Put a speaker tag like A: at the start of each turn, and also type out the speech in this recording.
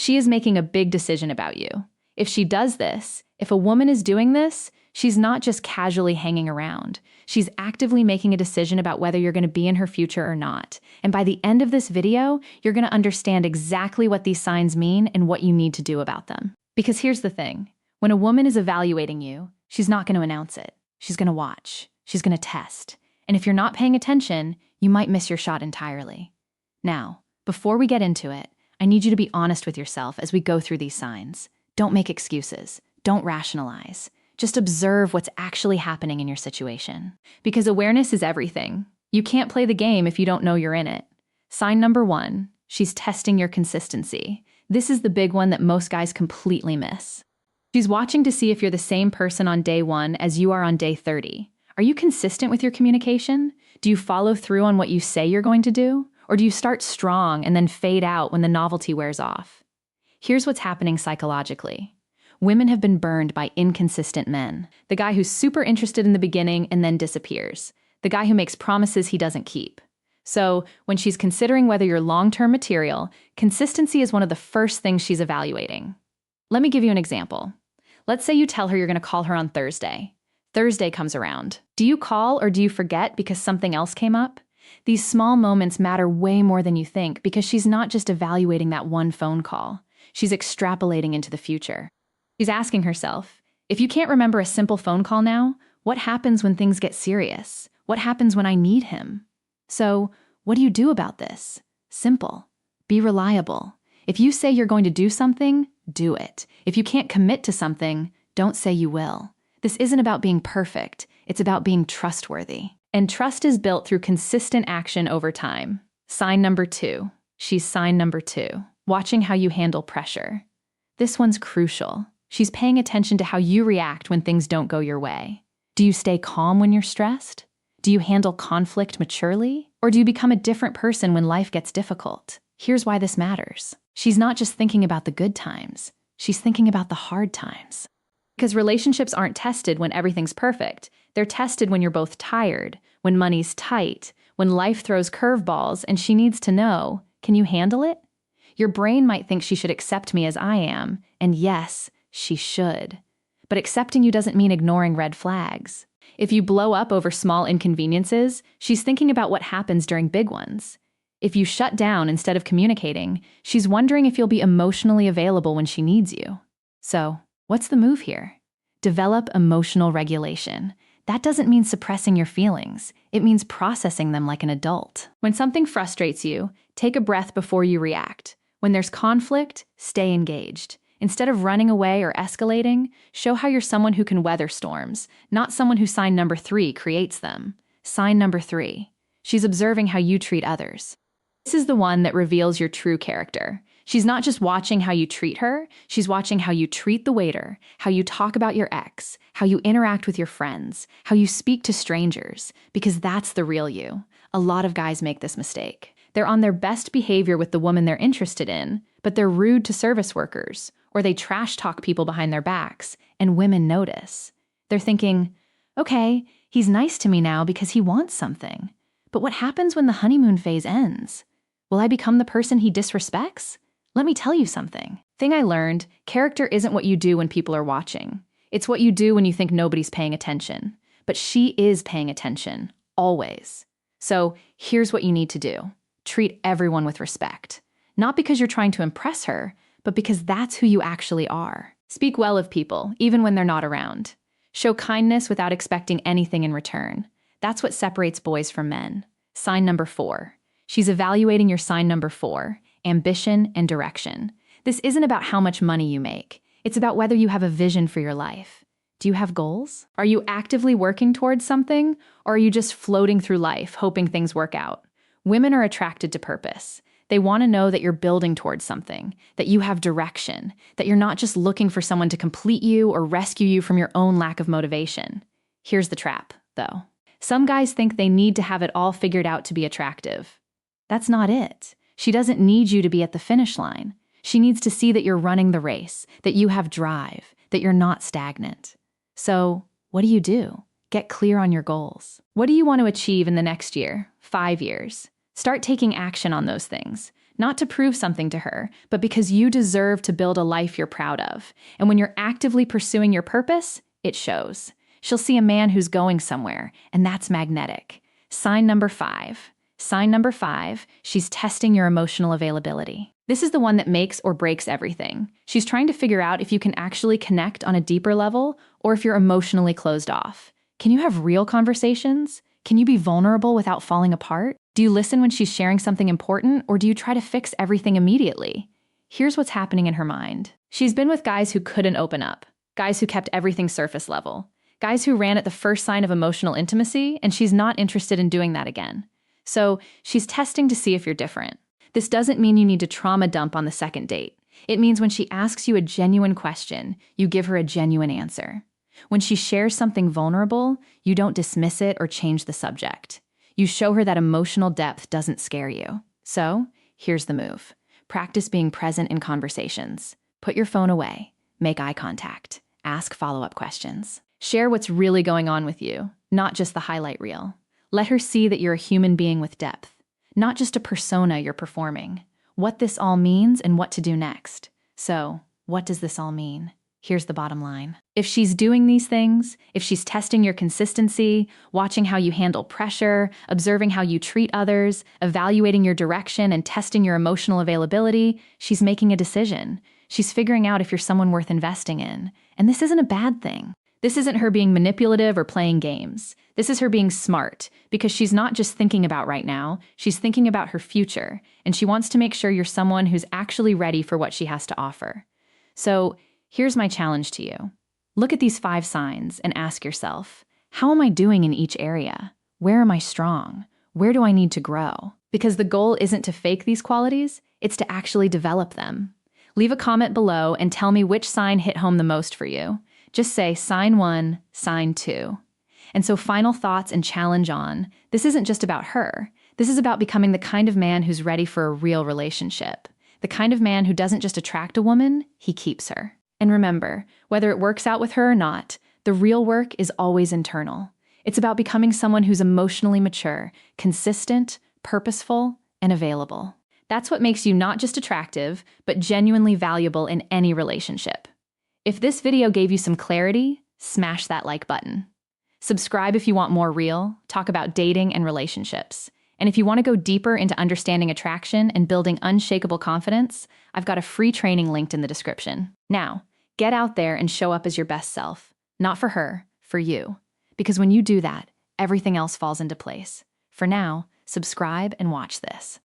A: She is making a big decision about you. If she does this, if a woman is doing this, she's not just casually hanging around. She's actively making a decision about whether you're going to be in her future or not. And by the end of this video, you're going to understand exactly what these signs mean and what you need to do about them. Because here's the thing. When a woman is evaluating you, she's not going to announce it. She's going to watch. She's going to test. And if you're not paying attention, you might miss your shot entirely. Now, before we get into it, I need you to be honest with yourself as we go through these signs. Don't make excuses. Don't rationalize. Just observe what's actually happening in your situation. Because awareness is everything. You can't play the game if you don't know you're in it. Sign number 1, she's testing your consistency. This is the big one that most guys completely miss. She's watching to see if you're the same person on day 1 as you are on day 30. Are you consistent with your communication? Do you follow through on what you say you're going to do? Or do you start strong and then fade out when the novelty wears off? Here's what's happening psychologically. Women have been burned by inconsistent men. The guy who's super interested in the beginning and then disappears. The guy who makes promises he doesn't keep. So, when she's considering whether you're long-term material, consistency is one of the first things she's evaluating. Let me give you an example. Let's say you tell her you're going to call her on Thursday. Thursday comes around. Do you call or do you forget because something else came up? These small moments matter way more than you think because she's not just evaluating that one phone call. She's extrapolating into the future. She's asking herself, if you can't remember a simple phone call now, what happens when things get serious? What happens when I need him? So, what do you do about this? Simple. Be reliable. If you say you're going to do something, do it. If you can't commit to something, don't say you will. This isn't about being perfect. It's about being trustworthy. And trust is built through consistent action over time. Sign number 2. She's sign number 2. Watching how you handle pressure. This one's crucial. She's paying attention to how you react when things don't go your way. Do you stay calm when you're stressed? Do you handle conflict maturely? Or do you become a different person when life gets difficult? Here's why this matters. She's not just thinking about the good times. She's thinking about the hard times. Because relationships aren't tested when everything's perfect. They're tested when you're both tired, when money's tight, when life throws curveballs, and she needs to know, can you handle it? Your brain might think she should accept me as I am, and yes, she should. But accepting you doesn't mean ignoring red flags. If you blow up over small inconveniences, she's thinking about what happens during big ones. If you shut down instead of communicating, she's wondering if you'll be emotionally available when she needs you. So, what's the move here? Develop emotional regulation. That doesn't mean suppressing your feelings. It means processing them like an adult. When something frustrates you, take a breath before you react. When there's conflict, stay engaged. Instead of running away or escalating, show how you're someone who can weather storms, not someone who sign number 3 creates them. Sign number 3. She's observing how you treat others. This is the one that reveals your true character. She's not just watching how you treat her, she's watching how you treat the waiter, how you talk about your ex, how you interact with your friends, how you speak to strangers, because that's the real you. A lot of guys make this mistake. They're on their best behavior with the woman they're interested in, but they're rude to service workers, or they trash talk people behind their backs, and women notice. They're thinking, okay, he's nice to me now because he wants something. But what happens when the honeymoon phase ends? Will I become the person he disrespects? Let me tell you something. Thing I learned, character isn't what you do when people are watching. It's what you do when you think nobody's paying attention. But she is paying attention, always. So here's what you need to do. Treat everyone with respect. Not because you're trying to impress her, but because that's who you actually are. Speak well of people, even when they're not around. Show kindness without expecting anything in return. That's what separates boys from men. Sign number 4. She's evaluating your sign number 4, ambition and direction. This isn't about how much money you make. It's about whether you have a vision for your life. Do you have goals? Are you actively working towards something, or are you just floating through life, hoping things work out? Women are attracted to purpose. They want to know that you're building towards something, that you have direction, that you're not just looking for someone to complete you or rescue you from your own lack of motivation. Here's the trap, though. Some guys think they need to have it all figured out to be attractive. That's not it. She doesn't need you to be at the finish line. She needs to see that you're running the race, that you have drive, that you're not stagnant. So, what do? Get clear on your goals. What do you want to achieve in the next year, 5 years? Start taking action on those things. not to prove something to her, but because you deserve to build a life you're proud of. And when you're actively pursuing your purpose, it shows. She'll see a man who's going somewhere, and that's magnetic. Sign number 5. Sign number 5, she's testing your emotional availability. This is the one that makes or breaks everything. She's trying to figure out if you can actually connect on a deeper level or if you're emotionally closed off. Can you have real conversations? Can you be vulnerable without falling apart? Do you listen when she's sharing something important, or do you try to fix everything immediately? Here's what's happening in her mind. She's been with guys who couldn't open up, guys who kept everything surface level, guys who ran at the first sign of emotional intimacy, and she's not interested in doing that again. So she's testing to see if you're different. This doesn't mean you need to trauma dump on the second date. It means when she asks you a genuine question, you give her a genuine answer. When she shares something vulnerable, you don't dismiss it or change the subject. You show her that emotional depth doesn't scare you. So, here's the move. Practice being present in conversations. Put your phone away. Make eye contact. Ask follow-up questions. Share what's really going on with you, not just the highlight reel. Let her see that you're a human being with depth, not just a persona you're performing. What this all means and what to do next. So, what does this all mean? Here's the bottom line. If she's doing these things, if she's testing your consistency, watching how you handle pressure, observing how you treat others, evaluating your direction, and testing your emotional availability, she's making a decision. She's figuring out if you're someone worth investing in. And this isn't a bad thing. This isn't her being manipulative or playing games. This is her being smart, because she's not just thinking about right now, she's thinking about her future, and she wants to make sure you're someone who's actually ready for what she has to offer. So, here's my challenge to you. Look at these 5 signs and ask yourself, how am I doing in each area? Where am I strong? Where do I need to grow? Because the goal isn't to fake these qualities, it's to actually develop them. Leave a comment below and tell me which sign hit home the most for you. Just say sign 1, sign 2. And so final thoughts and challenge on, this isn't just about her. This is about becoming the kind of man who's ready for a real relationship. The kind of man who doesn't just attract a woman, he keeps her. And remember, whether it works out with her or not, the real work is always internal. It's about becoming someone who's emotionally mature, consistent, purposeful, and available. That's what makes you not just attractive, but genuinely valuable in any relationship. If this video gave you some clarity, smash that like button. Subscribe if you want more real talk about dating and relationships. And if you want to go deeper into understanding attraction and building unshakable confidence, I've got a free training linked in the description. Now, get out there and show up as your best self. Not for her, for you. Because when you do that, everything else falls into place. For now, subscribe and watch this.